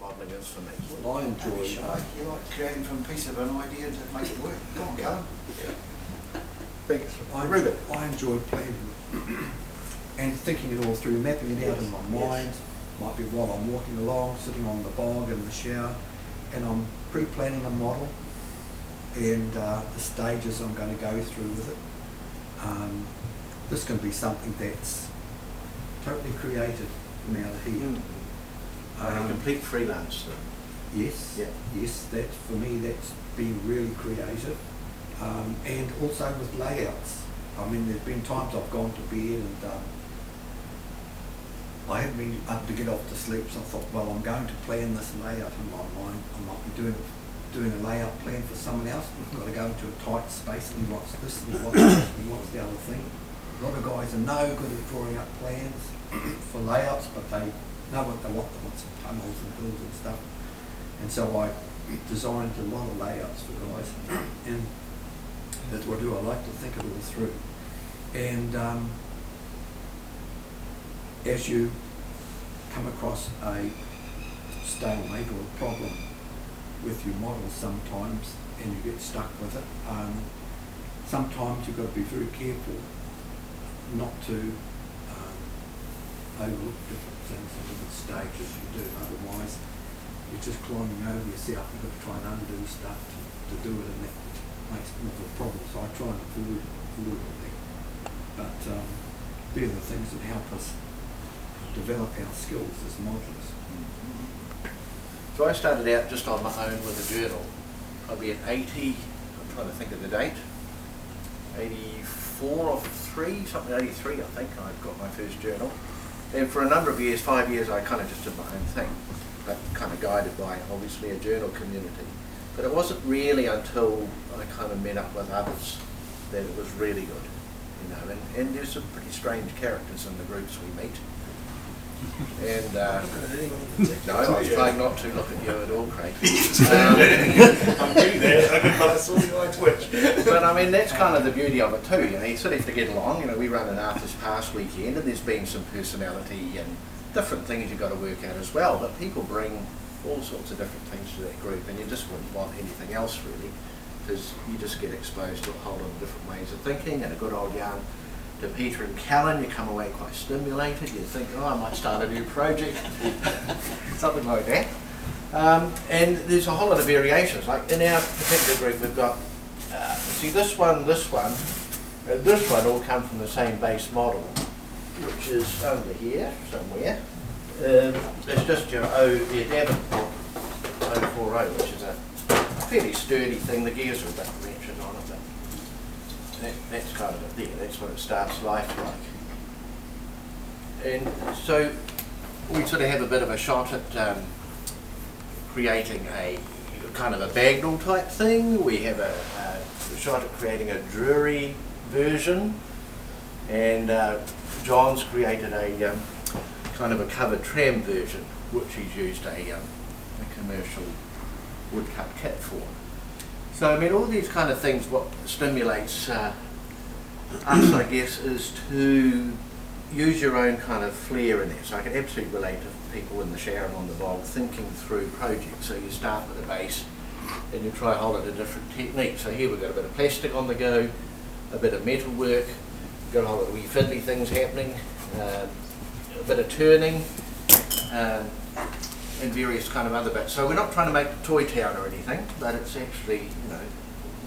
modelling is for me. Well, I enjoy. You like creating from a piece of an idea to make it work. Go on, go. I enjoy planning and thinking it all through, mapping it out in my mind. Might be while I'm walking along, sitting on the bog in the shower, and I'm pre-planning a model and the stages I'm going to go through with it. This can be something that's totally created from out of here. A complete freelance then. Yes, yes. That for me, that's been really creative, and also with layouts. I mean, there's been times I've gone to bed and I haven't been up to get off to sleep, so I thought, well, I'm going to plan this layout in my mind. I might be doing a layout plan for someone else. We've got to go into a tight space, and he wants this, and he wants this, and he wants the other thing. A lot of guys are no good at drawing up plans for layouts, but they know what they want. They want some tunnels and hills and stuff. And so I designed a lot of layouts for guys, and that's what I do. I like to think it all through. And as you come across a stalemate or a problem with your model sometimes, and you get stuck with it, sometimes you've got to be very careful not to overlook different things at different stages you do. Otherwise, you're just climbing over yourself. You've got to try and undo stuff to do it, and that makes more of a problem. So I try and avoid that. But they're the things that help us develop our skills as modelers. So I started out just on my own with a journal. I'll be at 80, I'm trying to think of the date, 84 or 3, something 83 I think I got my first journal. And for a number of years, 5 years, I kind of just did my own thing, but kind of guided by obviously a journal community. But it wasn't really until I kind of met up with others that it was really good, you know, and there's some pretty strange characters in the groups we meet. And no, I was trying not to look at you at all, Craig. I'm doing that, but I saw the eye twitch. But I mean, that's kind of the beauty of it too. You know, you sort of have to get along. You know, we run an Arthur's Pass weekend, and there's been some personality and different things you've got to work out as well. But people bring all sorts of different things to that group, and you just wouldn't want anything else really, because you just get exposed to a whole lot of different ways of thinking. And a good old yarn to Peter and Callan, you come away quite stimulated. You think, oh, I might start a new project, something like that. And there's a whole lot of variations. Like in our particular group, we've got, see this one, and this one all come from the same base model, which is under here somewhere. It's just your Davenport 040, which is a fairly sturdy thing. The gears are a bit wrenches on it, but that's kind of it there. That's what it starts life like. And so we sort of have a bit of a shot at creating a kind of a Bagnall type thing. We have a shot at creating a Drury version, and John's created a kind of a covered tram version, which he's used a commercial woodcut kit for. So I mean, all these kind of things, what stimulates us, I guess, is to use your own kind of flair in there. So I can absolutely relate to people in the shower and on the bog thinking through projects. So you start with a base and you try a whole lot of different techniques. So here we've got a bit of plastic on the go, a bit of metal work, we've got a whole lot of wee fiddly things happening, a bit of turning, and various kind of other bits. So we're not trying to make a toy town or anything, but it's actually, you know,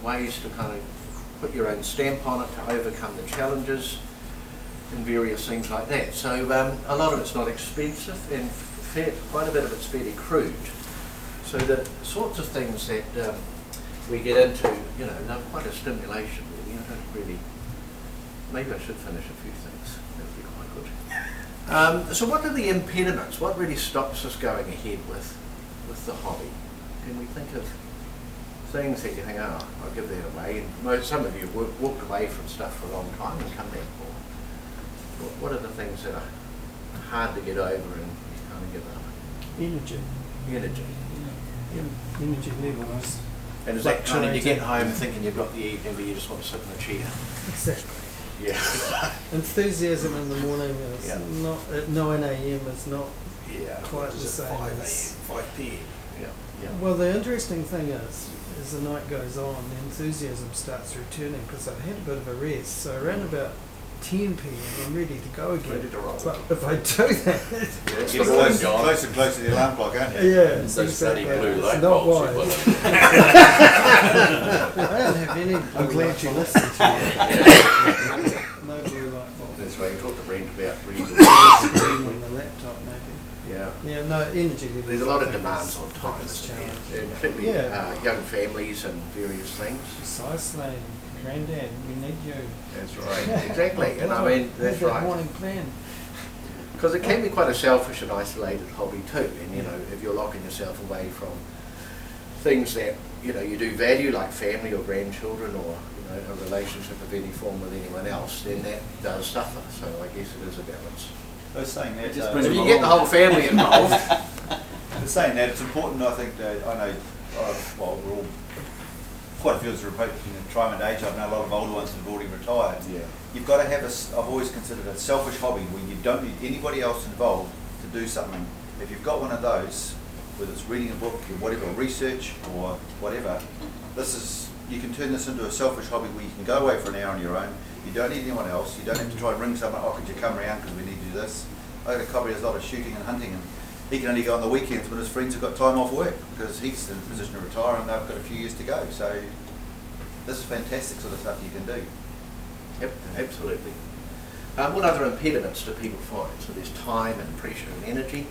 ways to kind of put your own stamp on it to overcome the challenges and various things like that. So a lot of it's not expensive, and quite a bit of it's fairly crude. So the sorts of things that we get into, you know, they're quite a stimulation really. I don't really, maybe I should finish a few things. That would be quite good. So what are the impediments? What really stops us going ahead with the hobby? Can we think of things that you think, oh, I'll give that away? And some of you have walked away from stuff for a long time and come back for. What are the things that are hard to get over and you kind of give up? Energy. Energy. Yeah. Energy levels. And is that kind of you get home thinking you've got the evening but you just want to sit in a chair? Exactly. Yeah. Enthusiasm in the morning is not at 9 AM is not quite the Is it same 5 as. a.m., 5 p.m. Yeah. Well, the interesting thing is, as the night goes on, the enthusiasm starts returning because I've had a bit of a rest. So around about 10 p.m. I'm ready to go again. Ready to roll. But if I do that, It's You're the morning, closer, John. closer and closer to the alarm clock, aren't you? yeah, Those bloody exactly. blue light It's not bulbs. wise. You've got I don't have any. I'm glad you listened to No blue light bulb. That's right, you talked to Brent about reading. Screen on the laptop, maybe. Yeah. Yeah, no energy levels. There's a lot I of think demands is on the time, biggest isn't challenge. there? And particularly Yeah. young families and various things. Precisely. Granddad, we need you. That's right, exactly. And I mean, that's Have that right. morning plan. Because it can be quite a selfish and isolated hobby too. And you know, if you're locking yourself away from things that you know you do value, like family or grandchildren, or you know a relationship of any form with anyone else, then that does suffer. So I guess it is a balance. I was saying that. Just If you get the whole family involved, I was saying that it's important. I think that I know. Well, we're all quite a few of us are approaching the retirement age. I know a lot of older ones that have already retired. yeah, You've got to have I've always considered a selfish hobby where you don't need anybody else involved to do something. If you've got one of those, whether it's reading a book or whatever, research or whatever, you can turn this into a selfish hobby where you can go away for an hour on your own. You don't need anyone else. You don't have to try and ring someone, oh, could you come around because we need to do this. I got a copy, does a lot of shooting and hunting, and he can only go on the weekends when his friends have got time off work because he's in a position to retire and they've got a few years to go. So this is fantastic sort of stuff you can do. yep, absolutely. What other impediments do people find? So there's time and pressure and energy.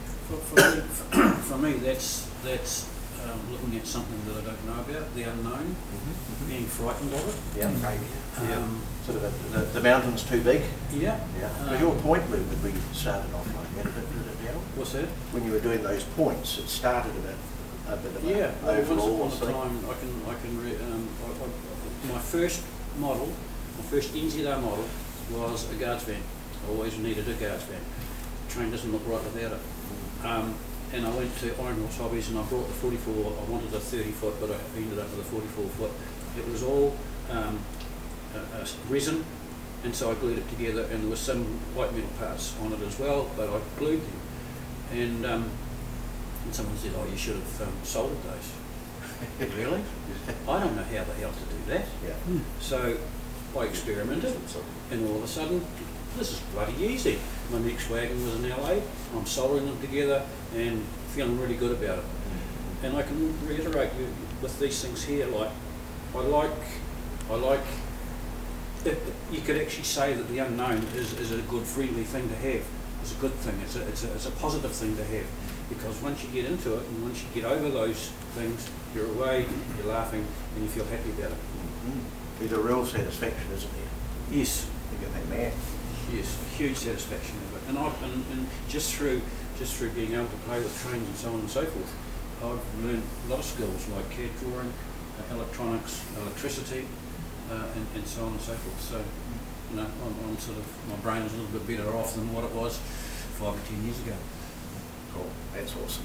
For me, that's looking at something that I don't know about, the unknown, being frightened of it. Yeah. Sort of the mountain's too big. Yeah. Yeah. Was your point, Lou, when we started off like that a bit, did it, Dale? What's that? When you were doing those points, it started a bit of Yeah. an Well, overall once upon a thing. time, my first model, my first NZR model was a guards van. I always needed a guards van. The train doesn't look right without it. And I went to Iron Horse Hobbies and I brought the 44. I wanted a 30 foot, but I ended up with a 44 foot. It was all resin, and so I glued it together, and there was some white metal parts on it as well, but I glued them. And someone said, "Oh, you should have soldered those." Really? I don't know how the hell to do that. Yeah. So I experimented, and all of a sudden, this is bloody easy. My next wagon was in LA. I'm soldering them together and feeling really good about it. And I can reiterate you with these things here. Like, I like. You could actually say that the unknown is a good, friendly thing to have. It's a good thing. It's a positive thing to have, because once you get into it and once you get over those things, you're away, you're laughing, and you feel happy about it. There's a real satisfaction, isn't there? Yes. You get that man. Yes, huge satisfaction of it, and just through being able to play with trains and so on and so forth, I've learned a lot of skills like CAD drawing, electronics, electricity, and so on and so forth. So, you know, I'm sort of, my brain is a little bit better off than what it was 5 or 10 years ago. Cool. That's awesome.